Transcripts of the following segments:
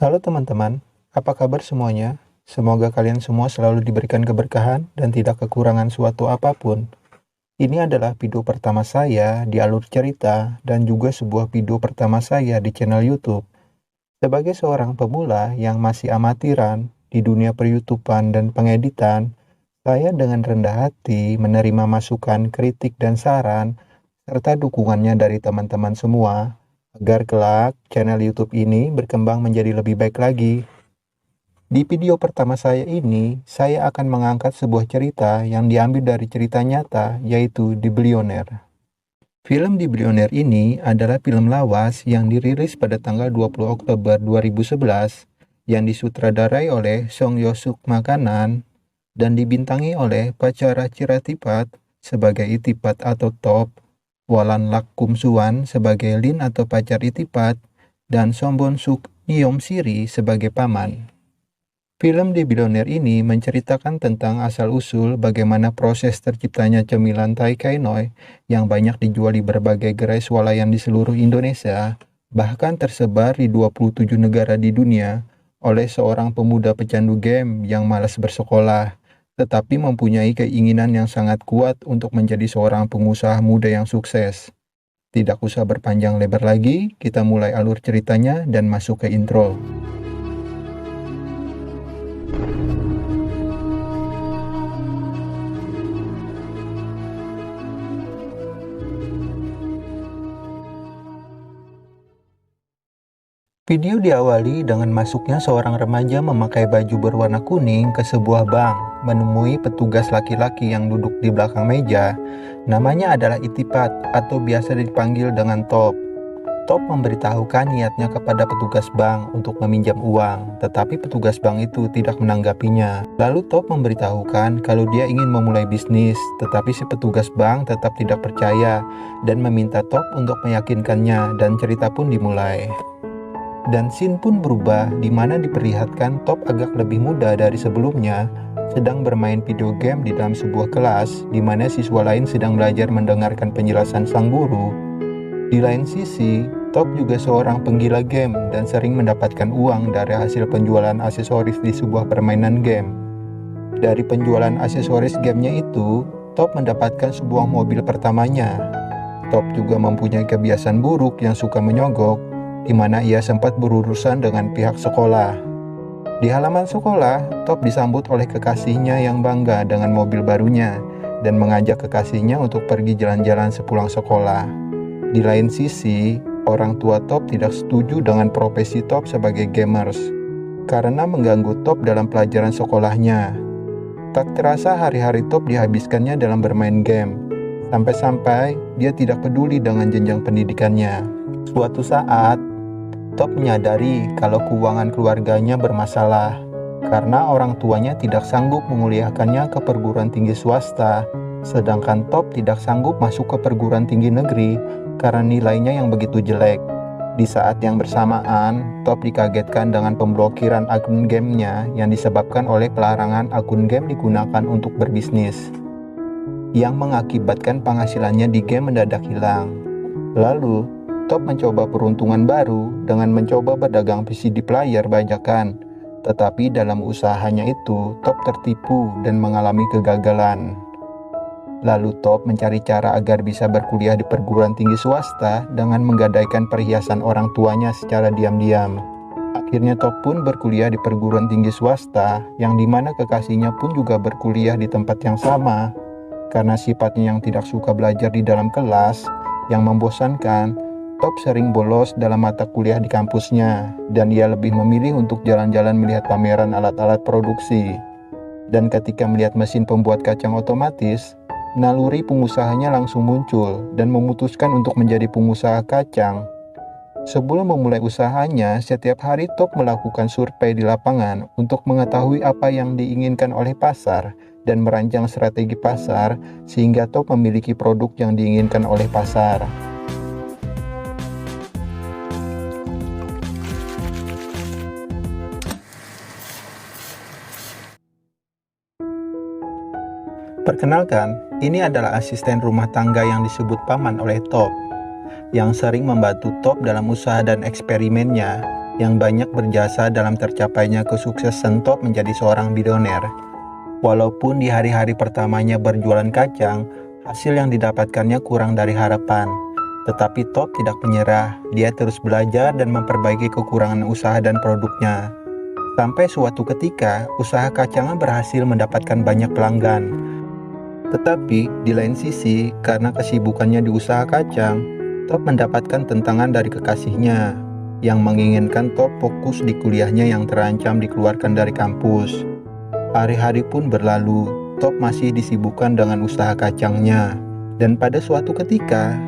Halo teman-teman, apa kabar semuanya? Semoga kalian semua selalu diberikan keberkahan dan tidak kekurangan suatu apapun. Ini adalah video pertama saya di alur cerita dan juga sebuah video pertama saya di channel YouTube. Sebagai seorang pemula yang masih amatiran di dunia per-YouTubean dan pengeditan, saya dengan rendah hati menerima masukan, kritik, dan saran serta dukungannya dari teman-teman semua agar kelak channel YouTube ini berkembang menjadi lebih baik lagi. Di video pertama saya ini, saya akan mengangkat sebuah cerita yang diambil dari cerita nyata, yaitu The Billionaire. Film The Billionaire ini adalah film lawas yang dirilis pada tanggal 20 Oktober 2011 yang disutradarai oleh Song Yosuk Makanan dan dibintangi oleh Pacara Chiratipat sebagai Itipat atau Top, Walan Lakum Suwan sebagai Lin atau pacar Itipat, dan Sombon Suk Nyom Siri sebagai paman. Film The Billionaire ini menceritakan tentang asal-usul bagaimana proses terciptanya cemilan Thai Kai Noi yang banyak dijual di berbagai gerai swalayan di seluruh Indonesia, bahkan tersebar di 27 negara di dunia, oleh seorang pemuda pecandu game yang malas bersekolah, tetapi mempunyai keinginan yang sangat kuat untuk menjadi seorang pengusaha muda yang sukses. Tidak usah berpanjang lebar lagi, kita mulai alur ceritanya dan masuk ke intro. Video diawali dengan masuknya seorang remaja memakai baju berwarna kuning ke sebuah bank, menemui petugas laki-laki yang duduk di belakang meja. Namanya adalah Itipat atau biasa dipanggil dengan Top. Top memberitahukan niatnya kepada petugas bank untuk meminjam uang, tetapi petugas bank itu tidak menanggapinya. Lalu Top memberitahukan kalau dia ingin memulai bisnis, tetapi si petugas bank tetap tidak percaya dan meminta Top untuk meyakinkannya, dan cerita pun dimulai. Dan scene pun berubah, di mana diperlihatkan Top agak lebih muda dari sebelumnya, sedang bermain video game di dalam sebuah kelas, di mana siswa lain sedang belajar mendengarkan penjelasan sang guru. Di lain sisi, Top juga seorang penggila game dan sering mendapatkan uang dari hasil penjualan aksesoris di sebuah permainan game. Dari penjualan aksesoris gamenya itu, Top mendapatkan sebuah mobil pertamanya. Top juga mempunyai kebiasaan buruk yang suka menyogok, di mana ia sempat berurusan dengan pihak sekolah. Di halaman sekolah, Top disambut oleh kekasihnya yang bangga dengan mobil barunya dan mengajak kekasihnya untuk pergi jalan-jalan sepulang sekolah. Di lain sisi, orang tua Top tidak setuju dengan profesi Top sebagai gamers karena mengganggu Top dalam pelajaran sekolahnya. Tak terasa hari-hari Top dihabiskannya dalam bermain game, sampai-sampai dia tidak peduli dengan jenjang pendidikannya. Suatu saat, Top menyadari kalau keuangan keluarganya bermasalah karena orang tuanya tidak sanggup menguliahkannya ke perguruan tinggi swasta, sedangkan Top tidak sanggup masuk ke perguruan tinggi negeri karena nilainya yang begitu jelek. Di saat yang bersamaan, Top dikagetkan dengan pemblokiran akun gamenya yang disebabkan oleh pelarangan akun game digunakan untuk berbisnis, yang mengakibatkan penghasilannya di game mendadak hilang. Lalu, Top mencoba peruntungan baru dengan mencoba berdagang VCD player bajakan. Tetapi dalam usahanya itu, Top tertipu dan mengalami kegagalan. Lalu Top mencari cara agar bisa berkuliah di perguruan tinggi swasta dengan menggadaikan perhiasan orang tuanya secara diam-diam. Akhirnya Top pun berkuliah di perguruan tinggi swasta, yang dimana kekasihnya pun juga berkuliah di tempat yang sama. Karena sifatnya yang tidak suka belajar di dalam kelas, yang membosankan, Top sering bolos dalam mata kuliah di kampusnya, dan ia lebih memilih untuk jalan-jalan melihat pameran alat-alat produksi. Dan ketika melihat mesin pembuat kacang otomatis, naluri pengusahanya langsung muncul dan memutuskan untuk menjadi pengusaha kacang. Sebelum memulai usahanya, setiap hari Top melakukan survei di lapangan untuk mengetahui apa yang diinginkan oleh pasar dan merancang strategi pasar sehingga Top memiliki produk yang diinginkan oleh pasar. Perkenalkan, ini adalah asisten rumah tangga yang disebut paman oleh Top, yang sering membantu Top dalam usaha dan eksperimennya, yang banyak berjasa dalam tercapainya kesuksesan Top menjadi seorang bilioner. Walaupun di hari-hari pertamanya berjualan kacang, hasil yang didapatkannya kurang dari harapan. Tetapi Top tidak menyerah, dia terus belajar dan memperbaiki kekurangan usaha dan produknya. Sampai suatu ketika, usaha kacangnya berhasil mendapatkan banyak pelanggan. Tetapi di lain sisi, karena kesibukannya di usaha kacang, Top mendapatkan tentangan dari kekasihnya yang menginginkan Top fokus di kuliahnya yang terancam dikeluarkan dari kampus. Hari-hari pun berlalu, Top masih disibukkan dengan usaha kacangnya. Dan pada suatu ketika,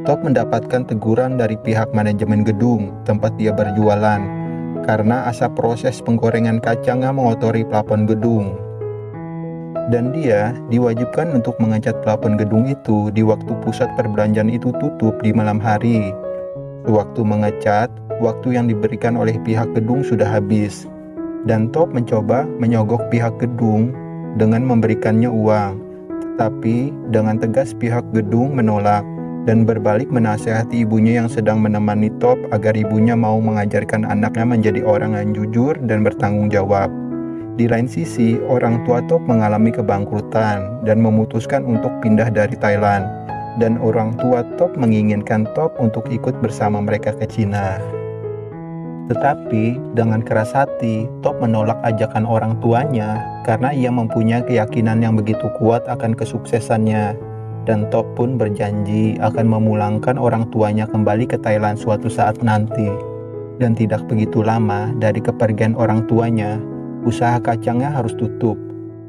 Top mendapatkan teguran dari pihak manajemen gedung tempat dia berjualan karena asap proses penggorengan kacangnya mengotori plafon gedung. Dan dia diwajibkan untuk mengecat plafon gedung itu di waktu pusat perbelanjaan itu tutup di malam hari. Sewaktu mengecat, waktu yang diberikan oleh pihak gedung sudah habis, dan Top mencoba menyogok pihak gedung dengan memberikannya uang. Tetapi dengan tegas pihak gedung menolak dan berbalik menasehati ibunya yang sedang menemani Top agar ibunya mau mengajarkan anaknya menjadi orang yang jujur dan bertanggung jawab. Di lain sisi, orang tua Top mengalami kebangkrutan dan memutuskan untuk pindah dari Thailand. Dan orang tua Top menginginkan Top untuk ikut bersama mereka ke Cina. Tetapi dengan keras hati, Top menolak ajakan orang tuanya karena ia mempunyai keyakinan yang begitu kuat akan kesuksesannya. Dan Top pun berjanji akan memulangkan orang tuanya kembali ke Thailand suatu saat nanti. Dan tidak begitu lama dari kepergian orang tuanya, usaha kacangnya harus tutup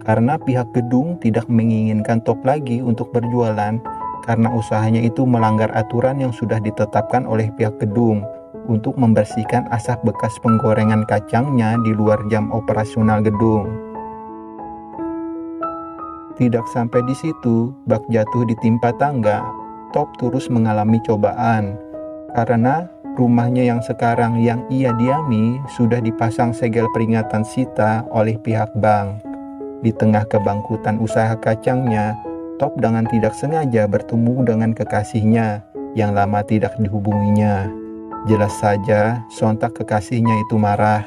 karena pihak gedung tidak menginginkan Top lagi untuk berjualan karena usahanya itu melanggar aturan yang sudah ditetapkan oleh pihak gedung untuk membersihkan asap bekas penggorengan kacangnya di luar jam operasional gedung. Tidak sampai di situ, bak jatuh ditimpa tangga, Top terus mengalami cobaan karena rumahnya yang sekarang yang ia diami sudah dipasang segel peringatan sita oleh pihak bank. Di tengah kebangkrutan usaha kacangnya, Top dengan tidak sengaja bertemu dengan kekasihnya yang lama tidak dihubunginya. Jelas saja, sontak kekasihnya itu marah,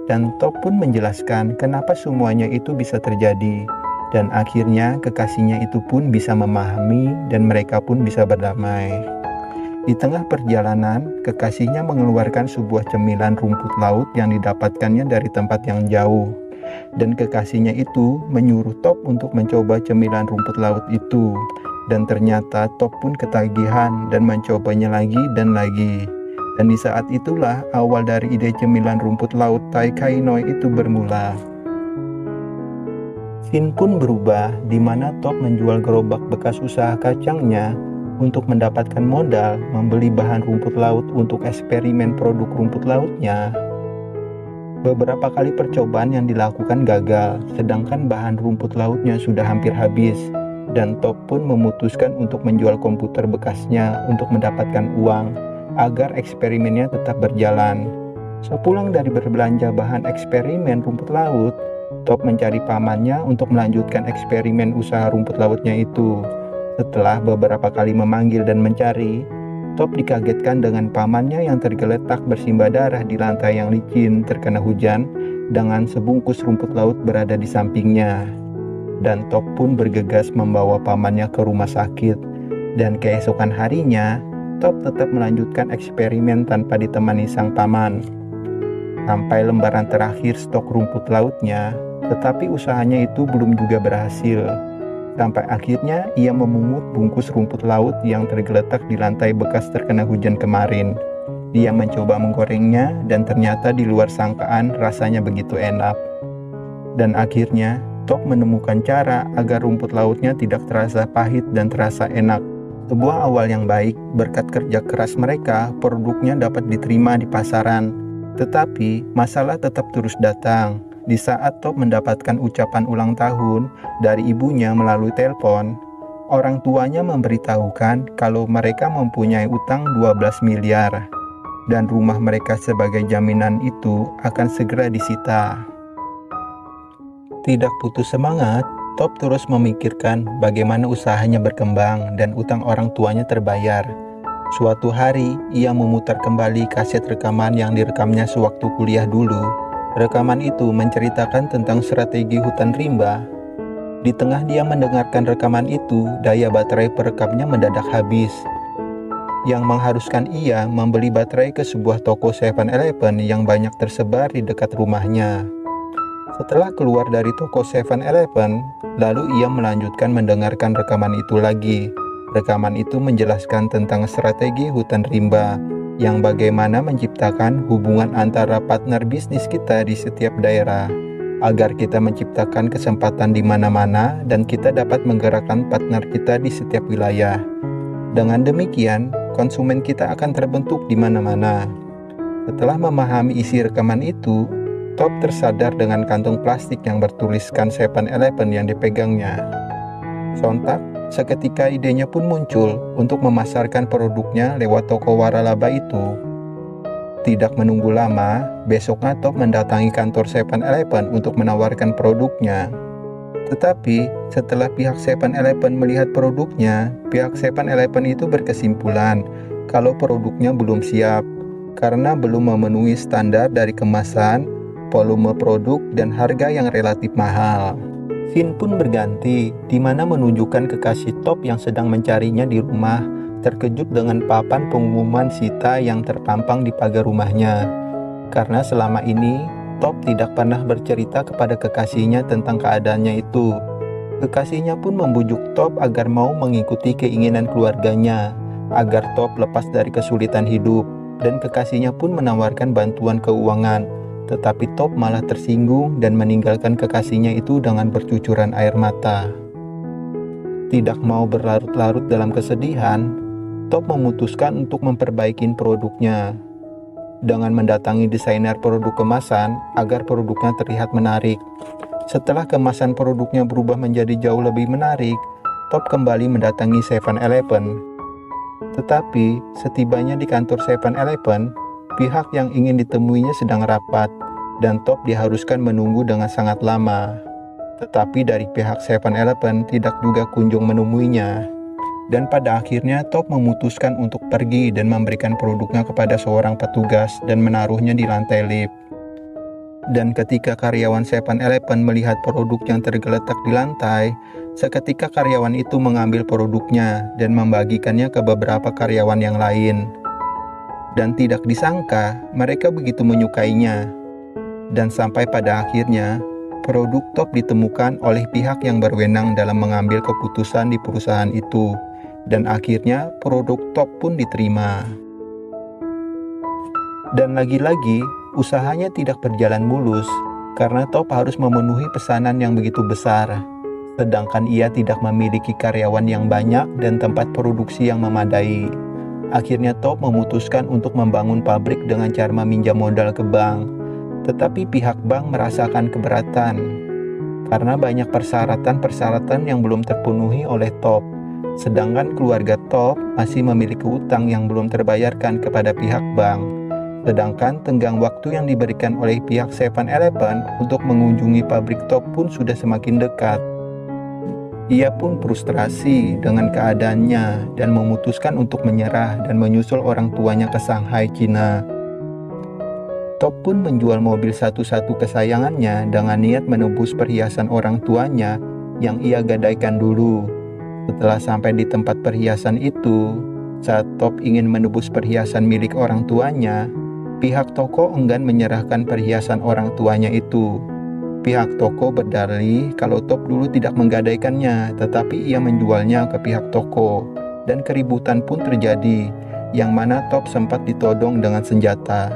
dan Top pun menjelaskan kenapa semuanya itu bisa terjadi. Dan akhirnya kekasihnya itu pun bisa memahami dan mereka pun bisa berdamai. Di tengah perjalanan, kekasihnya mengeluarkan sebuah cemilan rumput laut yang didapatkannya dari tempat yang jauh. Dan kekasihnya itu menyuruh Top untuk mencoba cemilan rumput laut itu. Dan ternyata Top pun ketagihan dan mencobanya lagi dan lagi. Dan di saat itulah awal dari ide cemilan rumput laut Thai Khai Noi itu bermula. Scene pun berubah di mana Top menjual gerobak bekas usaha kacangnya untuk mendapatkan modal membeli bahan rumput laut untuk eksperimen produk rumput lautnya. Beberapa kali percobaan yang dilakukan gagal, sedangkan bahan rumput lautnya sudah hampir habis, dan Top pun memutuskan untuk menjual komputer bekasnya untuk mendapatkan uang, agar eksperimennya tetap berjalan. Sepulang dari berbelanja bahan eksperimen rumput laut, Top mencari pamannya untuk melanjutkan eksperimen usaha rumput lautnya itu. Setelah beberapa kali memanggil dan mencari, Top dikagetkan dengan pamannya yang tergeletak bersimbah darah di lantai yang licin terkena hujan dengan sebungkus rumput laut berada di sampingnya. Dan Top pun bergegas membawa pamannya ke rumah sakit. Dan keesokan harinya, Top tetap melanjutkan eksperimen tanpa ditemani sang paman. Sampai lembaran terakhir stok rumput lautnya, tetapi usahanya itu belum juga berhasil. Sampai akhirnya ia memungut bungkus rumput laut yang tergeletak di lantai bekas terkena hujan kemarin. Dia mencoba menggorengnya dan ternyata di luar sangkaan rasanya begitu enak. Dan akhirnya Top menemukan cara agar rumput lautnya tidak terasa pahit dan terasa enak. Sebuah awal yang baik, berkat kerja keras mereka, produknya dapat diterima di pasaran. Tetapi masalah tetap terus datang. Di saat Top mendapatkan ucapan ulang tahun dari ibunya melalui telepon, orang tuanya memberitahukan kalau mereka mempunyai utang 12 miliar dan rumah mereka sebagai jaminan itu akan segera disita. Tidak putus semangat, Top terus memikirkan bagaimana usahanya berkembang dan utang orang tuanya terbayar. Suatu hari, ia memutar kembali kaset rekaman yang direkamnya sewaktu kuliah dulu. Rekaman itu menceritakan tentang strategi hutan rimba. Di tengah dia mendengarkan rekaman itu, daya baterai perekamnya mendadak habis, yang mengharuskan ia membeli baterai ke sebuah toko 7-Eleven yang banyak tersebar di dekat rumahnya. Setelah keluar dari toko 7-Eleven, lalu ia melanjutkan mendengarkan rekaman itu lagi. Rekaman itu menjelaskan tentang strategi hutan rimba, yang bagaimana menciptakan hubungan antara partner bisnis kita di setiap daerah, agar kita menciptakan kesempatan di mana-mana dan kita dapat menggerakkan partner kita di setiap wilayah. Dengan demikian, konsumen kita akan terbentuk di mana-mana. Setelah memahami isi rekaman itu, Top tersadar dengan kantong plastik yang bertuliskan 7-Eleven yang dipegangnya. Sontak, seketika idenya pun muncul untuk memasarkan produknya lewat toko waralaba itu. Tidak menunggu lama, besoknya Top mendatangi kantor 7-Eleven untuk menawarkan produknya. Tetapi, setelah pihak 7-Eleven melihat produknya, pihak 7-Eleven itu berkesimpulan kalau produknya belum siap karena belum memenuhi standar dari kemasan, volume produk, dan harga yang relatif mahal. Scene pun berganti, di mana menunjukkan kekasih Top yang sedang mencarinya di rumah, terkejut dengan papan pengumuman Sita yang terpampang di pagar rumahnya. Karena selama ini, Top tidak pernah bercerita kepada kekasihnya tentang keadaannya itu. Kekasihnya pun membujuk Top agar mau mengikuti keinginan keluarganya, agar Top lepas dari kesulitan hidup, dan kekasihnya pun menawarkan bantuan keuangan. Tetapi Top malah tersinggung dan meninggalkan kekasihnya itu dengan bercucuran air mata. Tidak mau berlarut-larut dalam kesedihan, Top memutuskan untuk memperbaiki produknya dengan mendatangi desainer produk kemasan agar produknya terlihat menarik. Setelah kemasan produknya berubah menjadi jauh lebih menarik, Top kembali mendatangi 7-Eleven. Tetapi, setibanya di kantor 7-Eleven, pihak yang ingin ditemuinya sedang rapat, dan Top diharuskan menunggu dengan sangat lama. Tetapi dari pihak 7-Eleven tidak juga kunjung menemuinya. Dan pada akhirnya Top memutuskan untuk pergi dan memberikan produknya kepada seorang petugas dan menaruhnya di lantai lift. Dan ketika karyawan 7-Eleven melihat produk yang tergeletak di lantai, seketika karyawan itu mengambil produknya dan membagikannya ke beberapa karyawan yang lain. Dan tidak disangka, mereka begitu menyukainya. Dan sampai pada akhirnya, produk Top ditemukan oleh pihak yang berwenang dalam mengambil keputusan di perusahaan itu. Dan akhirnya produk Top pun diterima. Dan lagi-lagi, usahanya tidak berjalan mulus, karena Top harus memenuhi pesanan yang begitu besar. Sedangkan ia tidak memiliki karyawan yang banyak dan tempat produksi yang memadai. Akhirnya Top memutuskan untuk membangun pabrik dengan cara meminjam modal ke bank. Tetapi pihak bank merasakan keberatan, karena banyak persyaratan-persyaratan yang belum terpenuhi oleh Top. Sedangkan keluarga Top masih memiliki utang yang belum terbayarkan kepada pihak bank. Sedangkan tenggang waktu yang diberikan oleh pihak 7-Eleven untuk mengunjungi pabrik Top pun sudah semakin dekat. Ia pun frustrasi dengan keadaannya dan memutuskan untuk menyerah dan menyusul orang tuanya ke Shanghai, Cina. Top pun menjual mobil satu-satu kesayangannya dengan niat menebus perhiasan orang tuanya yang ia gadaikan dulu. Setelah sampai di tempat perhiasan itu, saat Top ingin menebus perhiasan milik orang tuanya, pihak toko enggan menyerahkan perhiasan orang tuanya itu. Pihak toko berdalih kalau Top dulu tidak menggadaikannya, tetapi ia menjualnya ke pihak toko, dan keributan pun terjadi, yang mana Top sempat ditodong dengan senjata.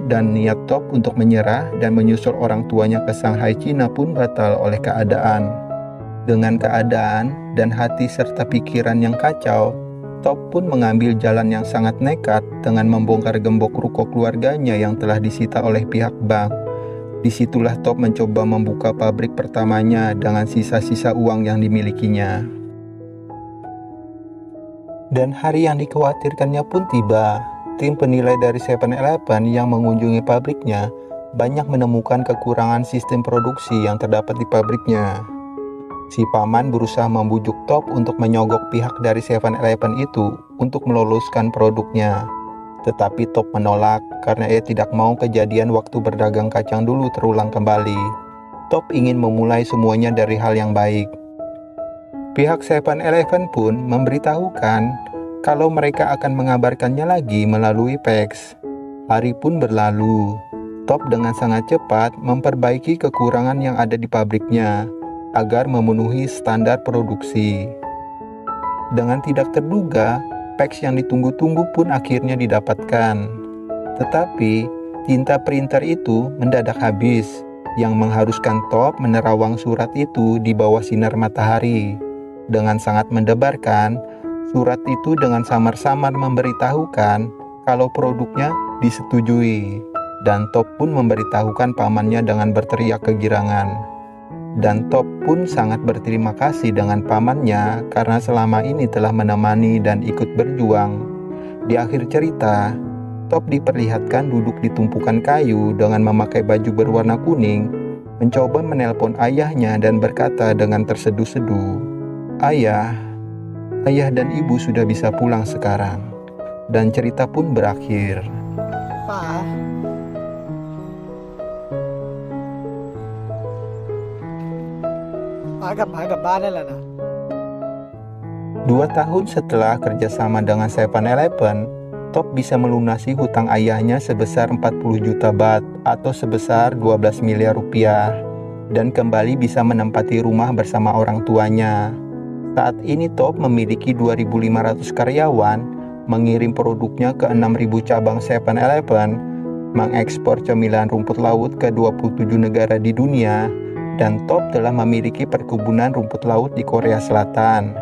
Dan niat Top untuk menyerah dan menyusul orang tuanya ke Shanghai, Cina pun batal oleh keadaan. Dengan keadaan dan hati serta pikiran yang kacau, Top pun mengambil jalan yang sangat nekat dengan membongkar gembok ruko keluarganya yang telah disita oleh pihak bank. Disitulah Top mencoba membuka pabrik pertamanya dengan sisa-sisa uang yang dimilikinya. Dan hari yang dikhawatirkannya pun tiba. Tim penilai dari 7-Eleven yang mengunjungi pabriknya banyak menemukan kekurangan sistem produksi yang terdapat di pabriknya. Si paman berusaha membujuk Top untuk menyogok pihak dari 7-Eleven itu untuk meloloskan produknya. Tetapi Top menolak karena ia tidak mau kejadian waktu berdagang kacang dulu terulang kembali. Top ingin memulai semuanya dari hal yang baik. Pihak 7-Eleven pun memberitahukan kalau mereka akan mengabarkannya lagi melalui fax. Hari pun berlalu. Top dengan sangat cepat memperbaiki kekurangan yang ada di pabriknya agar memenuhi standar produksi. Dengan tidak terduga, fax yang ditunggu-tunggu pun akhirnya didapatkan. Tetapi, tinta printer itu mendadak habis, yang mengharuskan Top menerawang surat itu di bawah sinar matahari. Dengan sangat mendebarkan, surat itu dengan samar-samar memberitahukan kalau produknya disetujui. Dan Top pun memberitahukan pamannya dengan berteriak kegirangan. Dan Top pun sangat berterima kasih dengan pamannya karena selama ini telah menemani dan ikut berjuang. Di akhir cerita, Top diperlihatkan duduk di tumpukan kayu dengan memakai baju berwarna kuning, mencoba menelpon ayahnya dan berkata dengan terseduh-seduh, "Ayah dan ibu sudah bisa pulang sekarang." Dan cerita pun berakhir. Pa, agak banal na. 2 tahun setelah kerjasama dengan 7-Eleven, Top bisa melunasi hutang ayahnya sebesar 40 juta baht atau sebesar 12 miliar rupiah dan kembali bisa menempati rumah bersama orang tuanya. Saat ini Top memiliki 2.500 karyawan, mengirim produknya ke 6.000 cabang 7-Eleven, mengekspor cemilan rumput laut ke 27 negara di dunia, dan Top telah memiliki perkebunan rumput laut di Korea Selatan.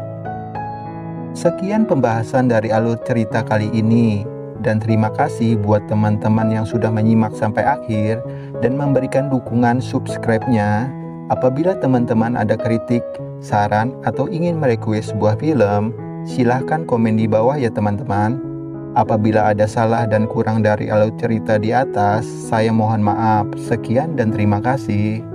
Sekian pembahasan dari alur cerita kali ini, dan terima kasih buat teman-teman yang sudah menyimak sampai akhir dan memberikan dukungan subscribe-nya. Apabila teman-teman ada kritik, saran, atau ingin merequest sebuah film, silahkan komen di bawah ya teman-teman. Apabila ada salah dan kurang dari alur cerita di atas, saya mohon maaf. Sekian dan terima kasih.